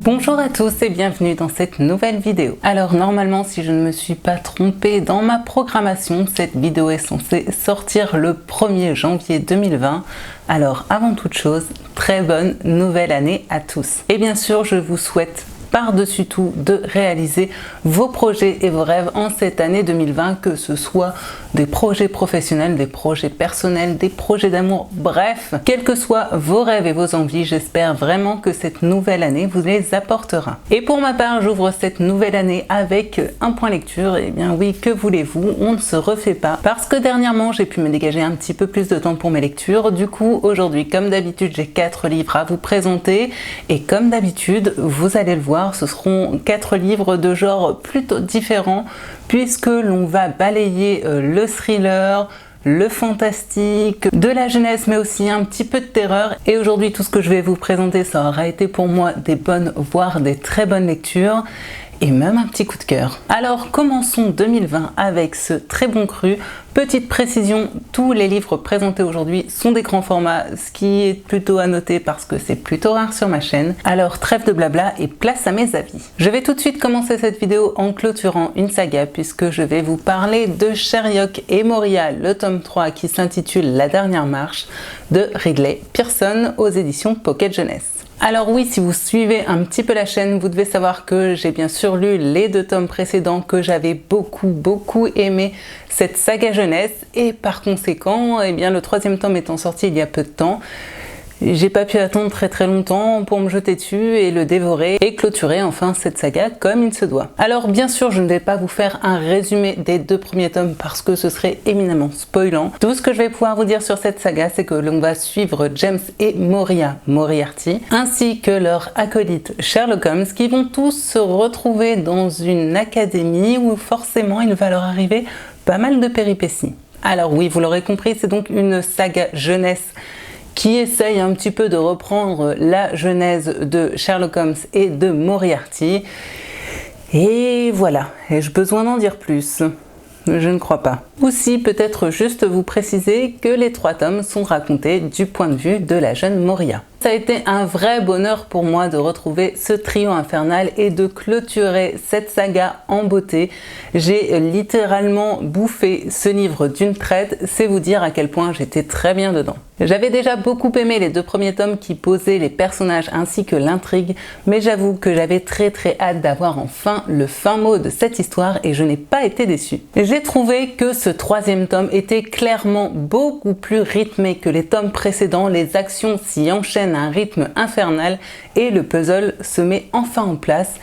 Bonjour à tous et bienvenue dans cette nouvelle vidéo. Alors normalement, si je ne me suis pas trompée dans ma programmation, cette vidéo est censée sortir le 1er janvier 2020. Alors avant toute chose, très bonne nouvelle année à tous. Et bien sûr, je vous souhaite par-dessus tout de réaliser vos projets et vos rêves en cette année 2020, que ce soit des projets professionnels, des projets personnels, des projets d'amour, bref, quels que soient vos rêves et vos envies, j'espère vraiment que cette nouvelle année vous les apportera. Et pour ma part, j'ouvre cette nouvelle année avec un point lecture. Et bien oui, que voulez-vous, on ne se refait pas, parce que dernièrement j'ai pu me dégager un petit peu plus de temps pour mes lectures. Du coup, aujourd'hui, comme d'habitude, j'ai 4 livres à vous présenter, et comme d'habitude, vous allez le voir, ce seront 4 livres de genre plutôt différents, puisque l'on va balayer le thriller, le fantastique, de la jeunesse, mais aussi un petit peu de terreur. Et aujourd'hui, tout ce que je vais vous présenter, ça aura été pour moi des bonnes, voire des très bonnes lectures, et même un petit coup de cœur. Alors commençons 2020 avec ce très bon cru. Petite précision, tous les livres présentés aujourd'hui sont des grands formats, ce qui est plutôt à noter parce que c'est plutôt rare sur ma chaîne. Alors trêve de blabla et place à mes avis. Je vais tout de suite commencer cette vidéo en clôturant une saga, puisque je vais vous parler de Sherlock et Moria, le tome 3 qui s'intitule La dernière marche, de Ridley Pearson aux éditions Pocket Jeunesse. Alors oui, si vous suivez un petit peu la chaîne, vous devez savoir que j'ai bien sûr lu les 2 tomes précédents, que j'avais beaucoup aimé cette saga jeunesse, et par conséquent, eh bien, le 3e tome étant sorti il y a peu de temps, j'ai pas pu attendre très longtemps pour me jeter dessus et le dévorer et clôturer enfin cette saga comme il se doit. Alors bien sûr, je ne vais pas vous faire un résumé des 2 premiers tomes parce que ce serait éminemment spoilant. Tout ce que je vais pouvoir vous dire sur cette saga, c'est que l'on va suivre James et Moria Moriarty, ainsi que leur acolyte Sherlock Holmes, qui vont tous se retrouver dans une académie où forcément il va leur arriver pas mal de péripéties. Alors oui, vous l'aurez compris, c'est donc une saga jeunesse qui essaye un petit peu de reprendre la genèse de Sherlock Holmes et de Moriarty. Et voilà, ai-je besoin d'en dire plus? Je ne crois pas. Aussi, peut-être juste vous préciser que les 3 tomes sont racontés du point de vue de la jeune Moria. Ça a été un vrai bonheur pour moi de retrouver ce trio infernal et de clôturer cette saga en beauté. J'ai littéralement bouffé ce livre d'une traite, c'est vous dire à quel point j'étais très bien dedans. J'avais déjà beaucoup aimé les 2 premiers tomes qui posaient les personnages ainsi que l'intrigue, mais j'avoue que j'avais très hâte d'avoir enfin le fin mot de cette histoire, et je n'ai pas été déçue. J'ai trouvé que ce 3e tome était clairement beaucoup plus rythmé que les tomes précédents, les actions s'y enchaînent à un rythme infernal et le puzzle se met enfin en place.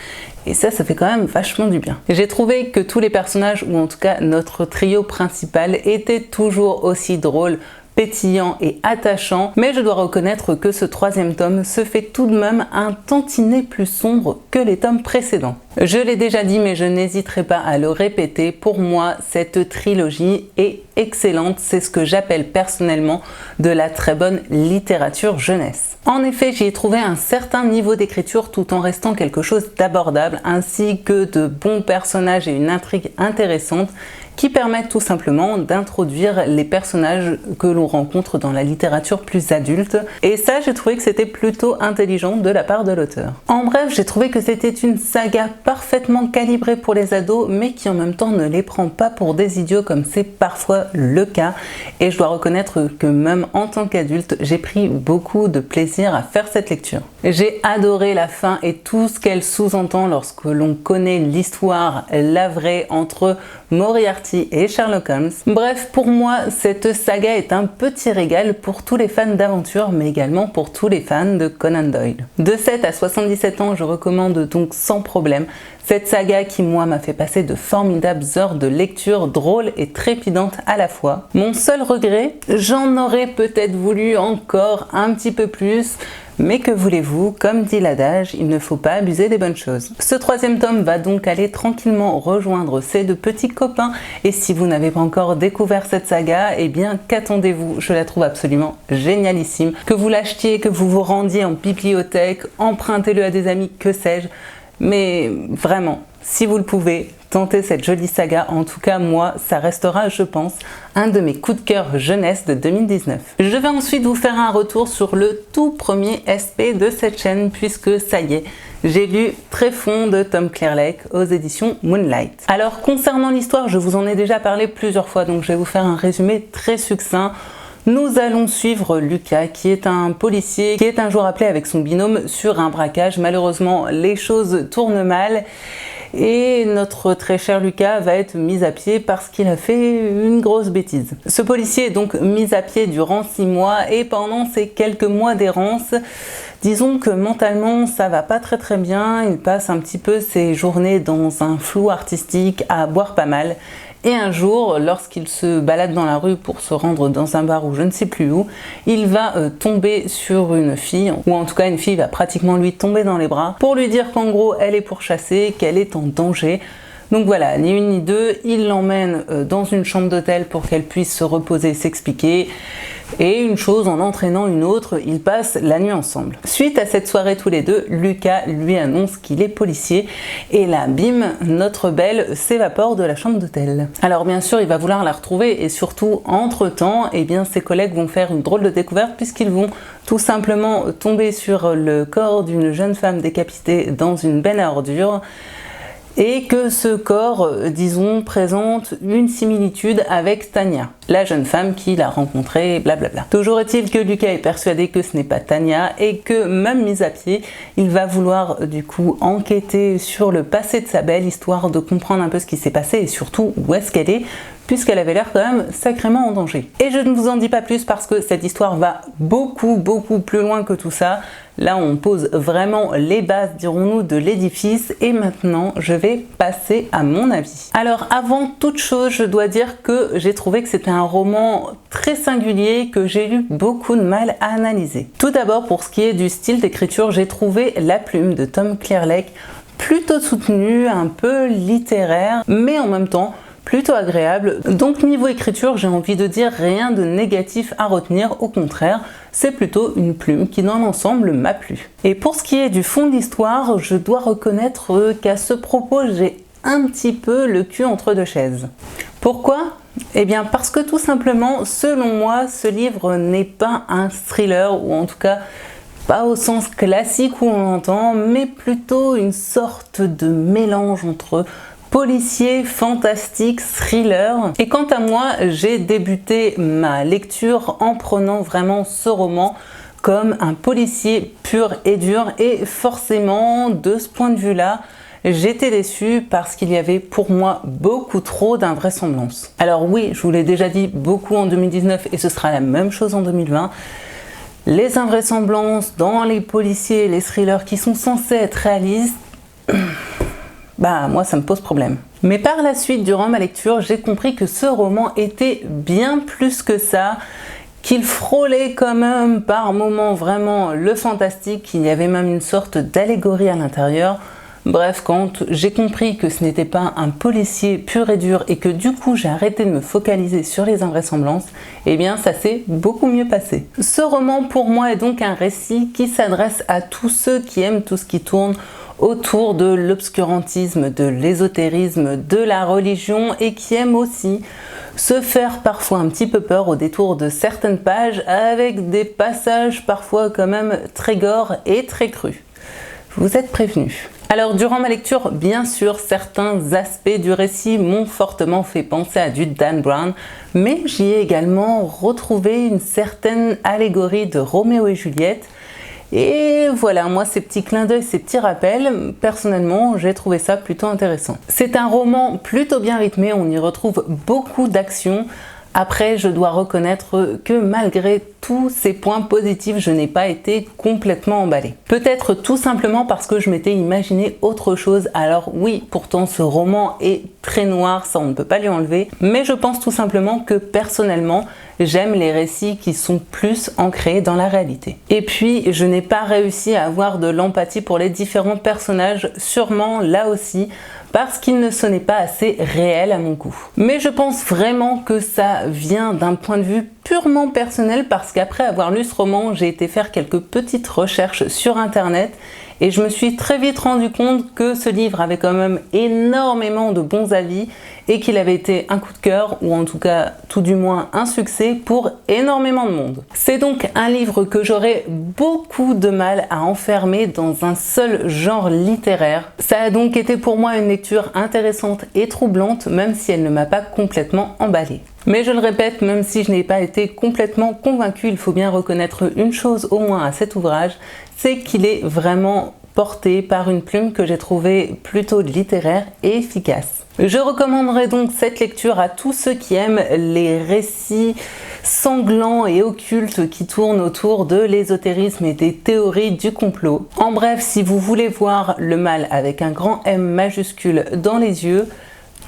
Et ça fait quand même vachement du bien. J'ai trouvé que tous les personnages, ou en tout cas notre trio principal, étaient toujours aussi drôles, pétillant et attachant, mais je dois reconnaître que ce 3e tome se fait tout de même un tantinet plus sombre que les tomes précédents. Je l'ai déjà dit, mais je n'hésiterai pas à le répéter, pour moi cette trilogie est excellente, c'est ce que j'appelle personnellement de la très bonne littérature jeunesse. En effet, j'y ai trouvé un certain niveau d'écriture tout en restant quelque chose d'abordable, ainsi que de bons personnages et une intrigue intéressante qui permettent tout simplement d'introduire les personnages que l'on rencontre dans la littérature plus adulte. Et ça, j'ai trouvé que c'était plutôt intelligent de la part de l'auteur. En bref, j'ai trouvé que c'était une saga parfaitement calibrée pour les ados, mais qui en même temps ne les prend pas pour des idiots comme c'est parfois le cas. Et je dois reconnaître que même en tant qu'adulte, j'ai pris beaucoup de plaisir à faire cette lecture. J'ai adoré la fin et tout ce qu'elle sous-entend lorsque l'on connaît l'histoire, la vraie, entre Moriarty et Sherlock Holmes. Bref, pour moi, cette saga est un petit régal pour tous les fans d'aventure, mais également pour tous les fans de Conan Doyle. De 7 à 77 ans, je recommande donc sans problème cette saga qui, moi, m'a fait passer de formidables heures de lecture drôles et trépidantes à la fois. Mon seul regret, j'en aurais peut-être voulu encore un petit peu plus, mais que voulez-vous, comme dit l'adage, il ne faut pas abuser des bonnes choses. Ce 3e tome va donc aller tranquillement rejoindre ses 2 petits copains, et si vous n'avez pas encore découvert cette saga, eh bien qu'attendez-vous? Je la trouve absolument génialissime. Que vous l'achetiez, que vous vous rendiez en bibliothèque, empruntez-le à des amis, que sais-je, mais vraiment, si vous le pouvez, tentez cette jolie saga. En tout cas, moi, ça restera, je pense, un de mes coups de cœur jeunesse de 2019. Je vais ensuite vous faire un retour sur le tout premier SP de cette chaîne, puisque ça y est, J'ai lu Tréfond de Tom Clearlake aux éditions Moonlight. Alors concernant l'histoire, je vous en ai déjà parlé plusieurs fois, donc je vais vous faire un résumé très succinct. Nous allons suivre Lucas, qui est un policier, qui est un jour appelé avec son binôme sur un braquage. Malheureusement, les choses tournent mal et notre très cher Lucas va être mis à pied parce qu'il a fait une grosse bêtise. Ce policier est donc mis à pied durant 6 mois et pendant ces quelques mois d'errance, disons que mentalement ça va pas très bien. Il passe un petit peu ses journées dans un flou artistique à boire pas mal. Et un jour, lorsqu'il se balade dans la rue pour se rendre dans un bar ou je ne sais plus où, il va tomber sur une fille, ou en tout cas une fille va pratiquement lui tomber dans les bras pour lui dire qu'en gros elle est pourchassée, qu'elle est en danger. Donc voilà, ni une ni deux, il l'emmène dans une chambre d'hôtel pour qu'elle puisse se reposer, s'expliquer. Et une chose en entraînant une autre, ils passent la nuit ensemble. Suite à cette soirée tous les deux, Lucas lui annonce qu'il est policier et là, bim, notre belle s'évapore de la chambre d'hôtel. Alors bien sûr, il va vouloir la retrouver et surtout, entre-temps, eh bien, ses collègues vont faire une drôle de découverte puisqu'ils vont tout simplement tomber sur le corps d'une jeune femme décapitée dans une benne à ordures. Et que ce corps, disons, présente une similitude avec Tania, la jeune femme qu'il a rencontrée, blablabla. Toujours est-il que Lucas est persuadé que ce n'est pas Tania et que, même mis à pied, il va vouloir du coup enquêter sur le passé de sa belle, histoire de comprendre un peu ce qui s'est passé et surtout où est-ce qu'elle est, puisqu'elle avait l'air quand même sacrément en danger. Et je ne vous en dis pas plus parce que cette histoire va beaucoup plus loin que tout ça. Là, on pose vraiment les bases, dirons-nous, de l'édifice. Et maintenant, je vais passer à mon avis. Alors, avant toute chose, je dois dire que j'ai trouvé que c'était un roman très singulier que j'ai eu beaucoup de mal à analyser. Tout d'abord, pour ce qui est du style d'écriture, j'ai trouvé la plume de Tom Clearlake plutôt soutenue, un peu littéraire, mais en même temps plutôt agréable. Donc niveau écriture, j'ai envie de dire rien de négatif à retenir, au contraire, c'est plutôt une plume qui dans l'ensemble m'a plu. Et pour ce qui est du fond de l'histoire, je dois reconnaître qu'à ce propos, j'ai un petit peu le cul entre deux chaises. Pourquoi ? Eh bien parce que tout simplement, selon moi, ce livre n'est pas un thriller, ou en tout cas pas au sens classique où on l'entend, mais plutôt une sorte de mélange entre policier, fantastique, thriller. Et quant à moi, j'ai débuté ma lecture en prenant vraiment ce roman comme un policier pur et dur. Et forcément, de ce point de vue-là, j'étais déçue parce qu'il y avait pour moi beaucoup trop d'invraisemblances. Alors oui, je vous l'ai déjà dit, beaucoup en 2019 et ce sera la même chose en 2020. Les invraisemblances dans les policiers et les thrillers qui sont censés être réalistes, bah moi ça me pose problème. Mais par la suite, durant ma lecture, j'ai compris que ce roman était bien plus que ça, qu'il frôlait quand même par moments vraiment le fantastique, qu'il y avait même une sorte d'allégorie à l'intérieur. Bref, quand j'ai compris que ce n'était pas un policier pur et dur et que du coup j'ai arrêté de me focaliser sur les invraisemblances, eh bien ça s'est beaucoup mieux passé. Ce roman pour moi est donc un récit qui s'adresse à tous ceux qui aiment tout ce qui tourne autour de l'obscurantisme, de l'ésotérisme, de la religion et qui aiment aussi se faire parfois un petit peu peur au détour de certaines pages avec des passages parfois quand même très gore et très crus. Vous êtes prévenus. Alors durant ma lecture, bien sûr, certains aspects du récit m'ont fortement fait penser à du Dan Brown, mais j'y ai également retrouvé une certaine allégorie de Roméo et Juliette. Et voilà, moi ces petits clins d'œil, ces petits rappels, personnellement j'ai trouvé ça plutôt intéressant. C'est un roman plutôt bien rythmé, on y retrouve beaucoup d'action. Après, je dois reconnaître que malgré tous ces points positifs, je n'ai pas été complètement emballée. Peut-être tout simplement parce que je m'étais imaginé autre chose. Alors oui, pourtant ce roman est très noir, ça on ne peut pas lui enlever. Mais je pense tout simplement que personnellement, j'aime les récits qui sont plus ancrés dans la réalité. Et puis, je n'ai pas réussi à avoir de l'empathie pour les différents personnages, sûrement là aussi, parce qu'ils ne sonnaient pas assez réels à mon goût. Mais je pense vraiment que ça vient d'un point de vue purement personnel parce qu'après avoir lu ce roman, j'ai été faire quelques petites recherches sur internet et je me suis très vite rendu compte que ce livre avait quand même énormément de bons avis et qu'il avait été un coup de cœur, ou en tout cas tout du moins un succès pour énormément de monde. C'est donc un livre que j'aurais beaucoup de mal à enfermer dans un seul genre littéraire. Ça a donc été pour moi une lecture intéressante et troublante, même si elle ne m'a pas complètement emballée. Mais je le répète, même si je n'ai pas été complètement convaincue, il faut bien reconnaître une chose au moins à cet ouvrage, c'est qu'il est vraiment porté par une plume que j'ai trouvée plutôt littéraire et efficace. Je recommanderais donc cette lecture à tous ceux qui aiment les récits sanglants et occultes qui tournent autour de l'ésotérisme et des théories du complot. En bref, si vous voulez voir le mal avec un grand M majuscule dans les yeux,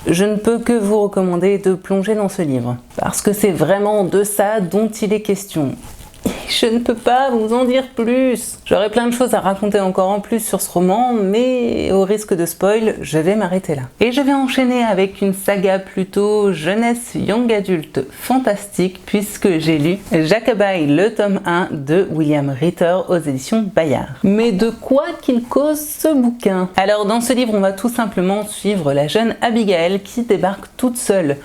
je ne peux que vous recommander de plonger dans ce livre, parce que c'est vraiment de ça dont il est question. Je ne peux pas vous en dire plus. J'aurais plein de choses à raconter encore en plus sur ce roman, mais au risque de spoil, je vais m'arrêter là. Et je vais enchaîner avec une saga plutôt jeunesse young adulte fantastique, puisque j'ai lu Jacobus, le tome 1 de William Ritter aux éditions Bayard. Mais de quoi qu'il cause ce bouquin? Alors dans ce livre, on va tout simplement suivre la jeune Abigail qui débarque toute seule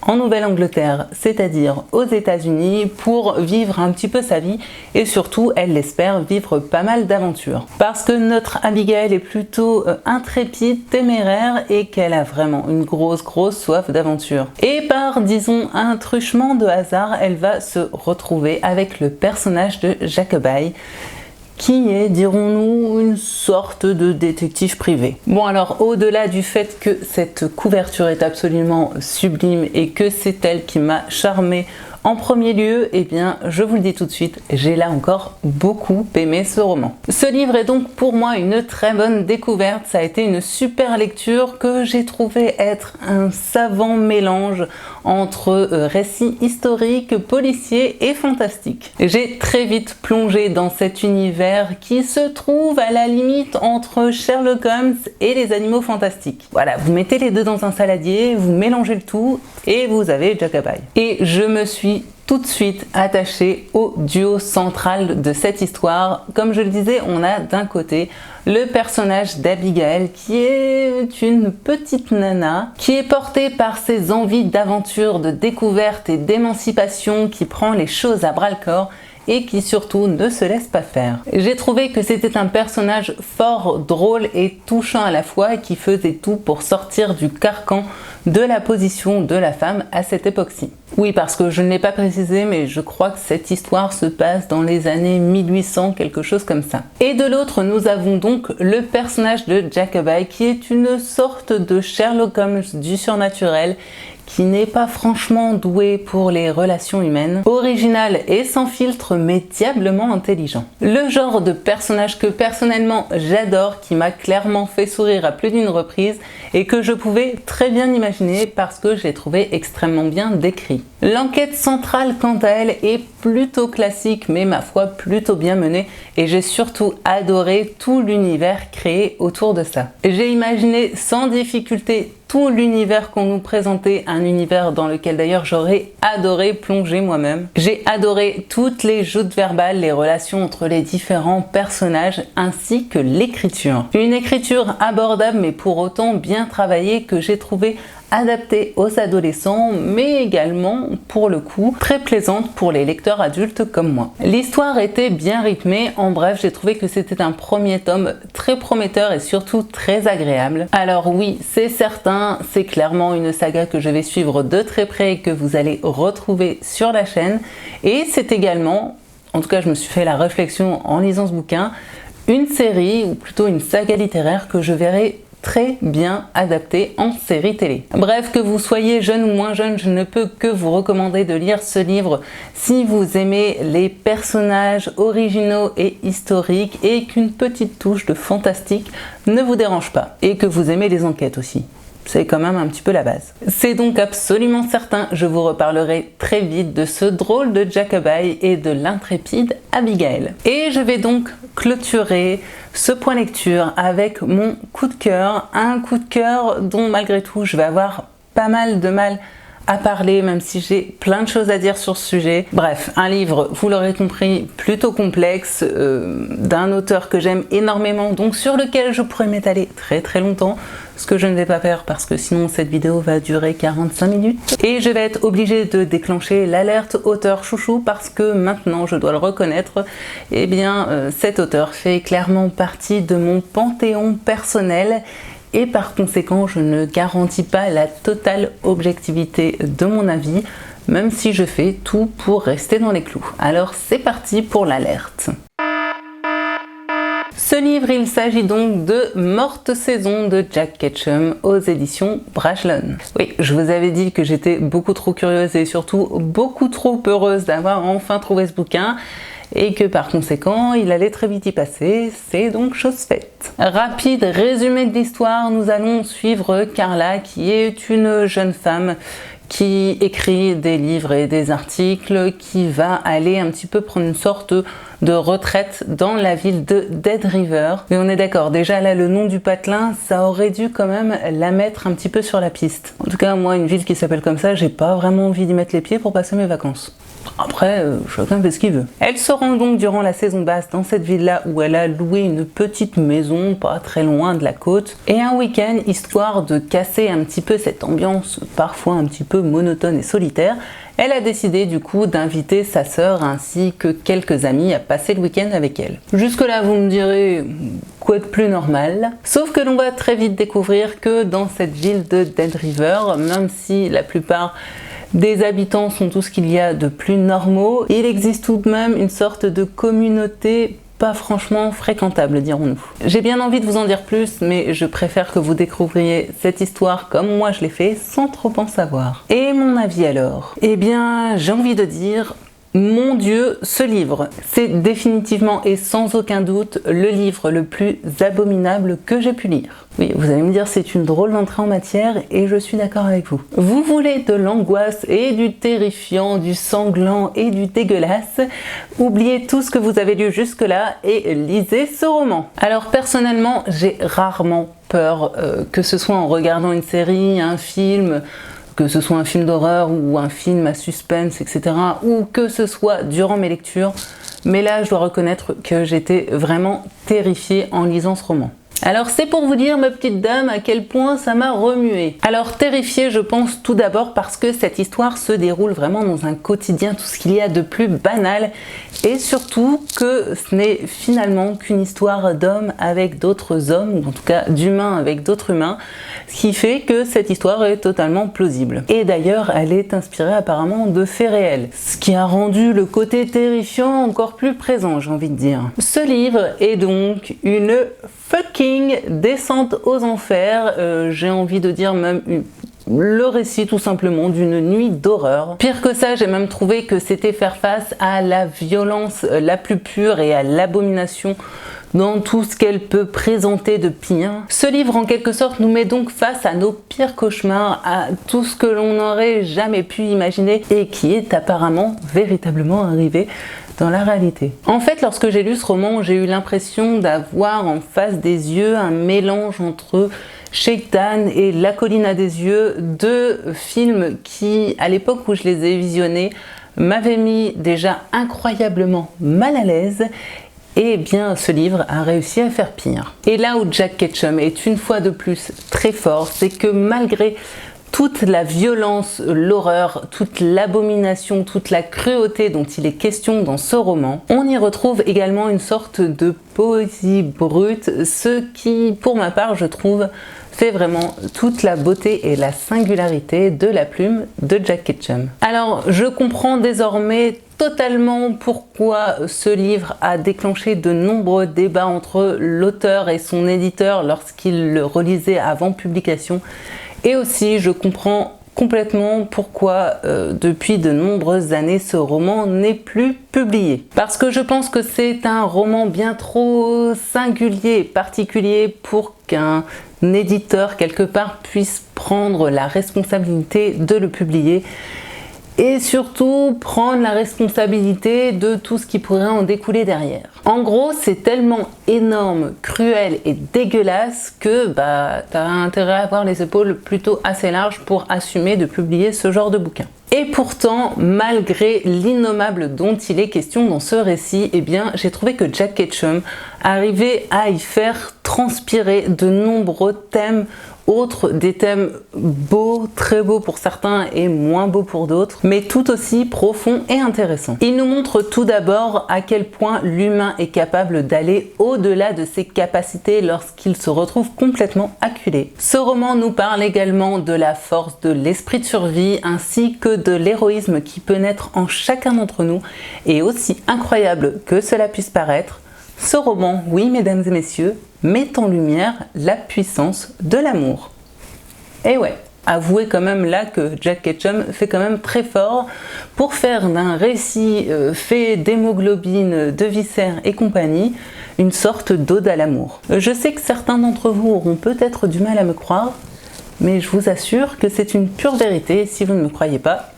en Nouvelle-Angleterre, c'est-à-dire aux États-Unis, pour vivre un petit peu sa vie et surtout, elle l'espère, vivre pas mal d'aventures. Parce que notre Abigail est plutôt intrépide, téméraire et qu'elle a vraiment une grosse soif d'aventure. Et par, disons, un truchement de hasard, elle va se retrouver avec le personnage de Jacobus, qui est, dirons-nous, une sorte de détective privé. Bon alors, au-delà du fait que cette couverture est absolument sublime et que c'est elle qui m'a charmée en premier lieu, eh bien, je vous le dis tout de suite, j'ai là encore beaucoup aimé ce roman. Ce livre est donc pour moi une très bonne découverte, ça a été une super lecture que j'ai trouvé être un savant mélange entre récits historiques, policiers et fantastiques. J'ai très vite plongé dans cet univers qui se trouve à la limite entre Sherlock Holmes et les animaux fantastiques. Voilà, vous mettez les deux dans un saladier, vous mélangez le tout et vous avez Jacobus. Et je me suis tout de suite attachée au duo central de cette histoire. Comme je le disais, on a d'un côté le personnage d'Abigail qui est une petite nana qui est portée par ses envies d'aventure, de découverte et d'émancipation, qui prend les choses à bras le corps et qui surtout ne se laisse pas faire. J'ai trouvé que c'était un personnage fort, drôle et touchant à la fois et qui faisait tout pour sortir du carcan de la position de la femme à cette époque-ci. Oui, parce que je ne l'ai pas précisé, mais je crois que cette histoire se passe dans les années 1800, quelque chose comme ça. Et de l'autre, nous avons donc le personnage de Jacobus qui est une sorte de Sherlock Holmes du surnaturel, qui n'est pas franchement doué pour les relations humaines, original et sans filtre mais diablement intelligent. Le genre de personnage que personnellement j'adore, qui m'a clairement fait sourire à plus d'une reprise et que je pouvais très bien imaginer parce que je l'ai trouvé extrêmement bien décrit. L'enquête centrale quant à elle est plutôt classique mais ma foi plutôt bien menée et j'ai surtout adoré tout l'univers créé autour de ça. J'ai imaginé sans difficulté tout l'univers qu'on nous présentait, un univers dans lequel d'ailleurs j'aurais adoré plonger moi-même. J'ai adoré toutes les joutes verbales, les relations entre les différents personnages ainsi que l'écriture. Une écriture abordable mais pour autant bien travaillée que j'ai trouvé adaptée aux adolescents mais également pour le coup très plaisante pour les lecteurs adultes comme moi. L'histoire était bien rythmée, en bref j'ai trouvé que c'était un premier tome très prometteur et surtout très agréable. Alors oui, c'est certain, c'est clairement une saga que je vais suivre de très près et que vous allez retrouver sur la chaîne et c'est également, en tout cas je me suis fait la réflexion en lisant ce bouquin, une série ou plutôt une saga littéraire que je verrai très bien adapté en série télé. Bref, que vous soyez jeune ou moins jeune, je ne peux que vous recommander de lire ce livre si vous aimez les personnages originaux et historiques et qu'une petite touche de fantastique ne vous dérange pas. Et que vous aimez les enquêtes aussi. C'est quand même un petit peu la base. C'est donc absolument certain, je vous reparlerai très vite de ce drôle de Jacobus et de l'intrépide Abigail. Et je vais donc clôturer ce point lecture avec mon coup de cœur, un coup de cœur dont malgré tout je vais avoir pas mal de mal à parler, même si j'ai plein de choses à dire sur ce sujet. Bref, un livre, vous l'aurez compris, plutôt complexe, d'un auteur que j'aime énormément, donc sur lequel je pourrais m'étaler très longtemps, ce que je ne vais pas faire parce que sinon cette vidéo va durer 45 minutes. Et je vais être obligée de déclencher l'alerte auteur chouchou parce que maintenant, je dois le reconnaître, eh bien cet auteur fait clairement partie de mon panthéon personnel. Et par conséquent, je ne garantis pas la totale objectivité de mon avis, même si je fais tout pour rester dans les clous. Alors c'est parti pour l'alerte. Ce livre, il s'agit donc de Morte Saison de Jack Ketchum aux éditions Brajlon. Oui, je vous avais dit que j'étais beaucoup trop curieuse et surtout beaucoup trop heureuse d'avoir enfin trouvé ce bouquin, et que par conséquent il allait très vite y passer, c'est donc chose faite. Rapide résumé de l'histoire, nous allons suivre Carla qui est une jeune femme qui écrit des livres et des articles, qui va aller un petit peu prendre une sorte de retraite dans la ville de Dead River. Mais on est d'accord, déjà là le nom du patelin, ça aurait dû quand même la mettre un petit peu sur la piste. En tout cas moi, une ville qui s'appelle comme ça, j'ai pas vraiment envie d'y mettre les pieds pour passer mes vacances. Après, chacun fait ce qu'il veut. Elle se rend donc durant la saison basse dans cette ville-là où elle a loué une petite maison pas très loin de la côte. Et un week-end, histoire de casser un petit peu cette ambiance parfois un petit peu monotone et solitaire, elle a décidé du coup d'inviter sa sœur ainsi que quelques amis à passer le week-end avec elle. Jusque-là, vous me direz, quoi de plus normal? Sauf que l'on va très vite découvrir que dans cette ville de Dead River, même si la plupart des habitants sont tout ce qu'il y a de plus normaux, il existe tout de même une sorte de communauté pas franchement fréquentable, dirons-nous. J'ai bien envie de vous en dire plus, mais je préfère que vous découvriez cette histoire comme moi je l'ai fait, sans trop en savoir. Et mon avis alors? Eh bien, j'ai envie de dire, mon Dieu, ce livre, c'est définitivement et sans aucun doute le livre le plus abominable que j'ai pu lire. Oui, vous allez me dire, c'est une drôle d'entrée en matière et je suis d'accord avec vous. Vous voulez de l'angoisse et du terrifiant, du sanglant et du dégueulasse? Oubliez tout ce que vous avez lu jusque-là et lisez ce roman. Alors personnellement, j'ai rarement peur, que ce soit en regardant une série, un film, que ce soit un film d'horreur ou un film à suspense, etc., ou que ce soit durant mes lectures. Mais là, je dois reconnaître que j'étais vraiment terrifiée en lisant ce roman. Alors c'est pour vous dire, ma petite dame, à quel point ça m'a remuée. Alors terrifiée, je pense tout d'abord parce que cette histoire se déroule vraiment dans un quotidien, tout ce qu'il y a de plus banal, et surtout que ce n'est finalement qu'une histoire d'hommes avec d'autres hommes, ou en tout cas d'humains avec d'autres humains, ce qui fait que cette histoire est totalement plausible. Et d'ailleurs, elle est inspirée apparemment de faits réels, ce qui a rendu le côté terrifiant encore plus présent, j'ai envie de dire. Ce livre est donc une fucking descente aux enfers, j'ai envie de dire même le récit tout simplement d'une nuit d'horreur. Pire que ça, j'ai même trouvé que c'était faire face à la violence la plus pure et à l'abomination dans tout ce qu'elle peut présenter de pire. Ce livre en quelque sorte nous met donc face à nos pires cauchemars, à tout ce que l'on n'aurait jamais pu imaginer et qui est apparemment véritablement arrivé dans la réalité. En fait, lorsque j'ai lu ce roman, j'ai eu l'impression d'avoir en face des yeux un mélange entre Shaitan et La colline à des yeux, deux films qui, à l'époque où je les ai visionnés, m'avaient mis déjà incroyablement mal à l'aise. Et bien, ce livre a réussi à faire pire. Et là où Jack Ketchum est une fois de plus très fort, c'est que malgré toute la violence, l'horreur, toute l'abomination, toute la cruauté dont il est question dans ce roman, on y retrouve également une sorte de poésie brute, ce qui, pour ma part, je trouve, fait vraiment toute la beauté et la singularité de la plume de Jack Ketchum. Alors, je comprends désormais totalement pourquoi ce livre a déclenché de nombreux débats entre l'auteur et son éditeur lorsqu'il le relisait avant publication. Et aussi, je comprends complètement pourquoi depuis de nombreuses années ce roman n'est plus publié. Parce que je pense que c'est un roman bien trop singulier, particulier pour qu'un éditeur quelque part puisse prendre la responsabilité de le publier. Et surtout prendre la responsabilité de tout ce qui pourrait en découler derrière. En gros, c'est tellement énorme, cruel et dégueulasse que t'as intérêt à avoir les épaules plutôt assez larges pour assumer de publier ce genre de bouquin. Et pourtant, malgré l'innommable dont il est question dans ce récit, eh bien, j'ai trouvé que Jack Ketchum arrivait à y faire transpirer de nombreux thèmes autres, des thèmes beaux, très beaux pour certains et moins beaux pour d'autres, mais tout aussi profonds et intéressants. Il nous montre tout d'abord à quel point l'humain est capable d'aller au-delà de ses capacités lorsqu'il se retrouve complètement acculé. Ce roman nous parle également de la force de l'esprit de survie ainsi que de l'héroïsme qui peut naître en chacun d'entre nous, et aussi incroyable que cela puisse paraître, ce roman, oui mesdames et messieurs, met en lumière la puissance de l'amour. Et ouais, avouez quand même là que Jack Ketchum fait quand même très fort pour faire d'un récit fait d'hémoglobine, de viscères et compagnie une sorte d'ode à l'amour. Je sais que certains d'entre vous auront peut-être du mal à me croire, mais je vous assure que c'est une pure vérité. Si vous ne me croyez pas,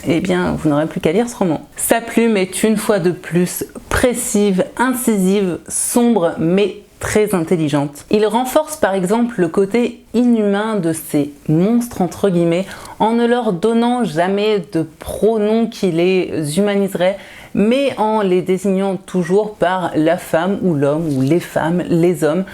eh bien, vous n'aurez plus qu'à lire ce roman. Sa plume est une fois de plus précise, incisive, sombre, mais très intelligente. Il renforce par exemple le côté inhumain de ces monstres entre guillemets en ne leur donnant jamais de pronoms qui les humaniseraient, mais en les désignant toujours par la femme ou l'homme, ou les femmes, les hommes.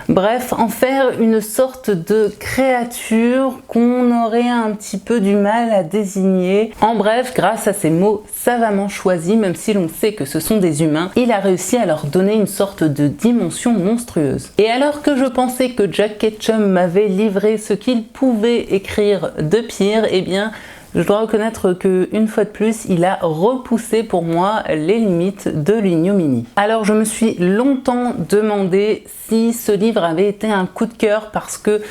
Bref, en faire une sorte de créature qu'on aurait un petit peu du mal à désigner. En bref, grâce à ces mots savamment choisis, même si l'on sait que ce sont des humains, il a réussi à leur donner une sorte de dimension monstrueuse. Et alors que je pensais que Jack Ketchum m'avait livré ce qu'il pouvait écrire de pire, eh bien, je dois reconnaître que une fois de plus, il a repoussé pour moi les limites de l'ignominie. Alors je me suis longtemps demandé si ce livre avait été un coup de cœur parce que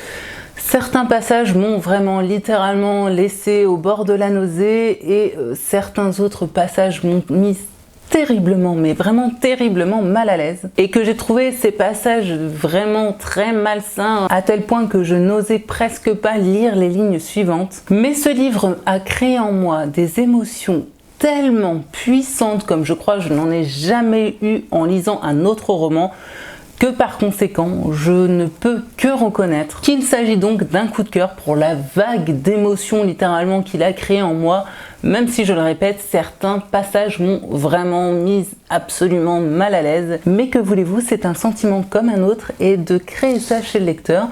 certains passages m'ont vraiment littéralement laissé au bord de la nausée et certains autres passages m'ont mis terriblement, mais vraiment terriblement mal à l'aise, et que j'ai trouvé ces passages vraiment très malsains à tel point que je n'osais presque pas lire les lignes suivantes. Mais ce livre a créé en moi des émotions tellement puissantes comme je crois je n'en ai jamais eu en lisant un autre roman, que par conséquent, je ne peux que reconnaître qu'il s'agit donc d'un coup de cœur pour la vague d'émotions littéralement qu'il a créé en moi, même si je le répète, certains passages m'ont vraiment mise absolument mal à l'aise. Mais que voulez-vous, c'est un sentiment comme un autre, et de créer ça chez le lecteur,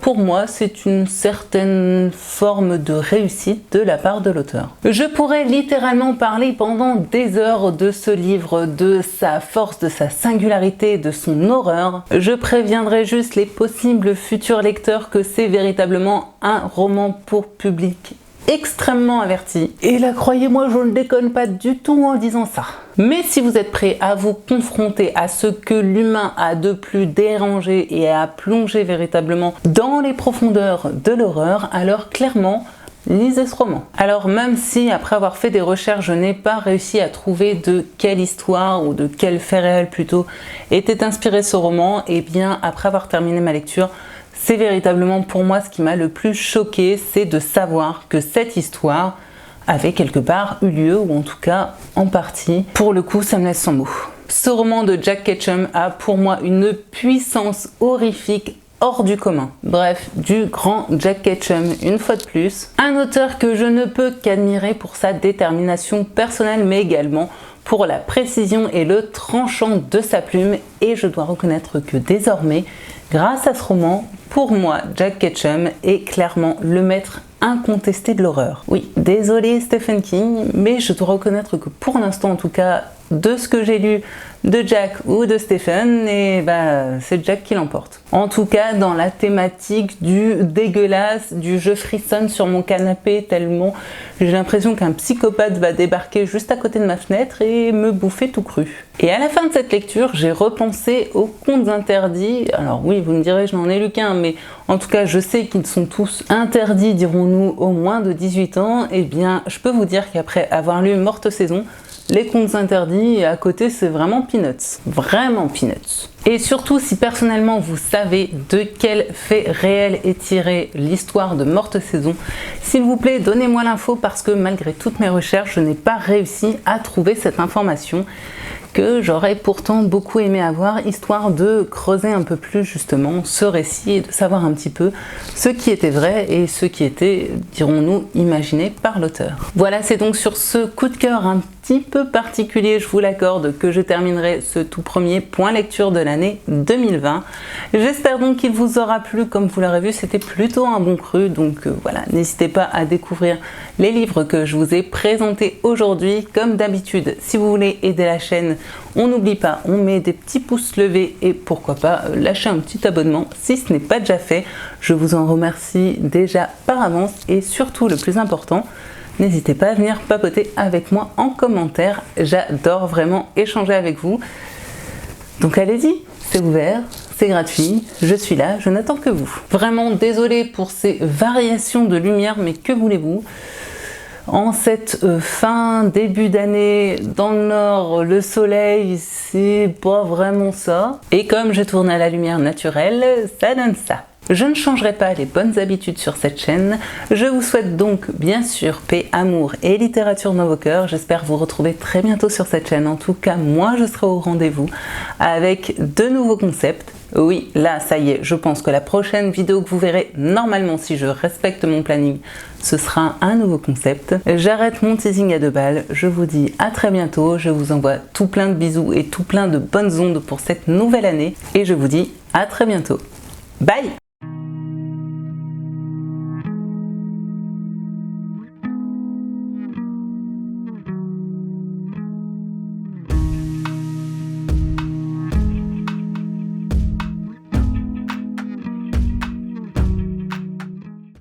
pour moi, c'est une certaine forme de réussite de la part de l'auteur. Je pourrais littéralement parler pendant des heures de ce livre, de sa force, de sa singularité, de son horreur. Je préviendrai juste les possibles futurs lecteurs que c'est véritablement un roman pour public extrêmement averti. Et là, croyez-moi, je ne déconne pas du tout en disant ça. Mais si vous êtes prêt à vous confronter à ce que l'humain a de plus dérangé et à plonger véritablement dans les profondeurs de l'horreur, alors clairement, lisez ce roman. Alors même si après avoir fait des recherches, je n'ai pas réussi à trouver de quelle histoire ou de quel fait réel plutôt était inspiré ce roman, et bien après avoir terminé ma lecture, c'est véritablement pour moi ce qui m'a le plus choqué, c'est de savoir que cette histoire avait quelque part eu lieu, ou en tout cas en partie. Pour le coup, ça me laisse sans mots. Ce roman de Jack Ketchum a pour moi une puissance horrifique hors du commun. Bref, du grand Jack Ketchum une fois de plus. Un auteur que je ne peux qu'admirer pour sa détermination personnelle, mais également pour la précision et le tranchant de sa plume. Et je dois reconnaître que désormais, grâce à ce roman, pour moi, Jack Ketchum est clairement le maître incontesté de l'horreur. Oui, désolé Stephen King, mais je dois reconnaître que pour l'instant en tout cas, de ce que j'ai lu de Jack ou de Stephen, et c'est Jack qui l'emporte. En tout cas, dans la thématique du dégueulasse, du je frissonne sur mon canapé tellement j'ai l'impression qu'un psychopathe va débarquer juste à côté de ma fenêtre et me bouffer tout cru. Et à la fin de cette lecture, j'ai repensé aux contes interdits. Alors oui, vous me direz, je n'en ai lu qu'un, mais en tout cas, je sais qu'ils sont tous interdits, dirons-nous, au moins de 18 ans. Eh bien, je peux vous dire qu'après avoir lu Morte Saison, les contes interdits à côté, c'est vraiment peanuts. Vraiment peanuts. Et surtout, si personnellement vous savez de quel fait réel est tirée l'histoire de Morte Saison, s'il vous plaît, donnez-moi l'info parce que malgré toutes mes recherches, je n'ai pas réussi à trouver cette information. que j'aurais pourtant beaucoup aimé avoir, histoire de creuser un peu plus justement ce récit et de savoir un petit peu ce qui était vrai et ce qui était, dirons-nous, imaginé par l'auteur. Voilà, c'est donc sur ce coup de cœur un petit peu particulier, je vous l'accorde, que je terminerai ce tout premier point lecture de l'année 2020. J'espère donc qu'il vous aura plu. Comme vous l'aurez vu, c'était plutôt un bon cru, donc voilà, n'hésitez pas à découvrir les livres que je vous ai présentés aujourd'hui. Comme d'habitude, si vous voulez aider la chaîne, on n'oublie pas, on met des petits pouces levés et pourquoi pas lâcher un petit abonnement si ce n'est pas déjà fait. Je vous en remercie déjà par avance et surtout le plus important, n'hésitez pas à venir papoter avec moi en commentaire, j'adore vraiment échanger avec vous. Donc allez-y, c'est ouvert, c'est gratuit, je suis là, je n'attends que vous. Vraiment désolée pour ces variations de lumière, mais que voulez-vous? En cette début d'année, dans le nord, le soleil, c'est pas vraiment ça. Et comme je tourne à la lumière naturelle, ça donne ça. Je ne changerai pas les bonnes habitudes sur cette chaîne. Je vous souhaite donc bien sûr paix, amour et littérature dans vos cœurs. J'espère vous retrouver très bientôt sur cette chaîne. En tout cas, moi je serai au rendez-vous avec de nouveaux concepts. Oui, là, ça y est, je pense que la prochaine vidéo que vous verrez, normalement, si je respecte mon planning, ce sera un nouveau concept. J'arrête mon teasing à 2 balles. Je vous dis à très bientôt. Je vous envoie tout plein de bisous et tout plein de bonnes ondes pour cette nouvelle année. Et je vous dis à très bientôt. Bye!